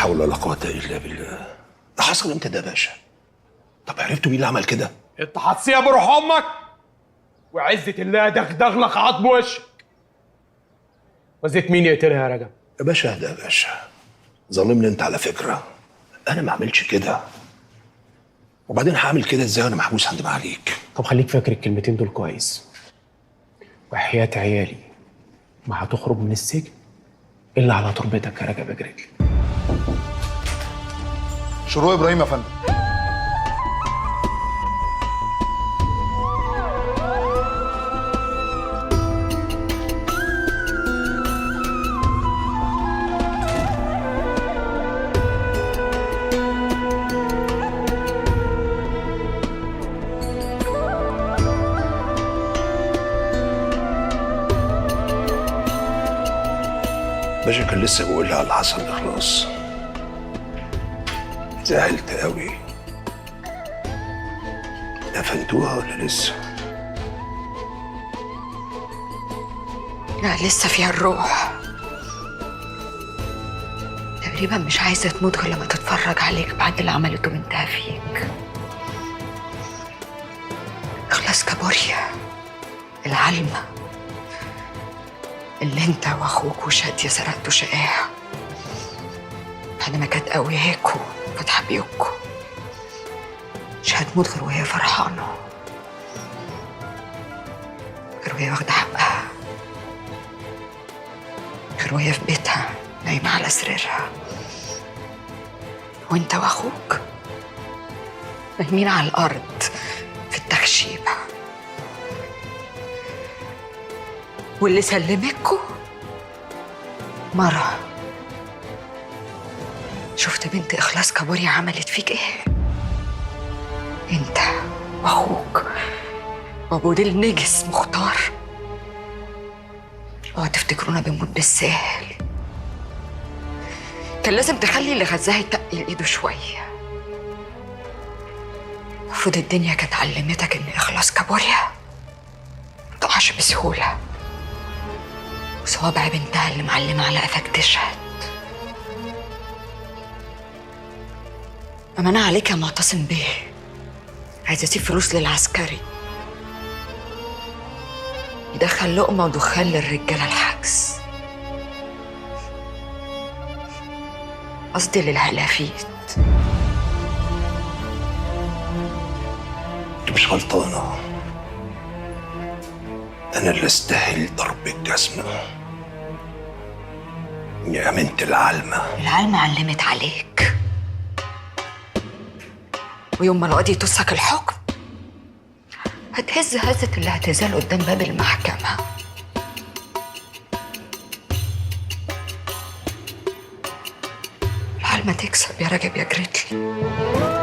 حول ولا قوة إلا بالله. ده حصل امتى ده يا باشا؟ طب عرفتوا مين اللي عمل كده؟ انت هتصيع بروح امك وعزة الله دغدغ لك عظم وشك. وزيت مين يقتلها يا رجب؟ يا باشا اهدى يا باشا. ظالمني انت على فكرة. أنا ما عملتش كده. وبعدين هعمل كده ازاي وانا محبوس عند معاليك؟ طب خليك فاكر الكلمتين دول كويس. وحياة عيالي ما هتخرج من السجن الا على تربتك يا رجب جريل. شروق ابراهيم يا فندم. باشا كان لسه بقول لها على اللي حصل إخلاص. زعلت قوي. دفنتوها ولا لسه؟ لا لسه فيها الروح. تقريبا مش عايزة تموت غير لما تتفرج عليك بعد اللي عملته بنتها فيك. إخلاص كابوريا العلمة اللي انت واخوك وشادية سرقتوا شقاها بعد ما كانت قوياكوا فاتحة بيوتكوا. مش هتموت غير وهي فرحانة، غير وهي واخدة حقها، غير وهي في بيتها نايمة على سريرها، وانت واخوك نايمين على الأرض في التخشيبة. واللي سلمكوا مرة. شفت بنت إخلاص كابوريا عملت فيك ايه؟ انت واخوك وابو ديل نجس مختار. اوعوا تفتكرونا بنموت بالسهل. كان لازم تخلي اللي غزاها يتقل ايده شوية. المفروض الدنيا كانت علمتك ان إخلاص كابوريا متقعش بسهولة، وصوابع بنتها اللي معلمة على قفاك تشهد. أمانة عليك يا معتصم بيه. عايز أسيب فلوس للعسكري يدخل لقمة ودخان للرجالة الحجز، قصدي للهلافيت. انت مش غلطانة. أنا اللي أستاهل ضرب الجزمة. يا أمينة العلمة. العلمة علمت عليك، ويوم ما القاضي يتوسك الحكم هتهز هزة الاعتزال قدام باب المحكمة. العلمة تكسب يا رجب يا جريتلي.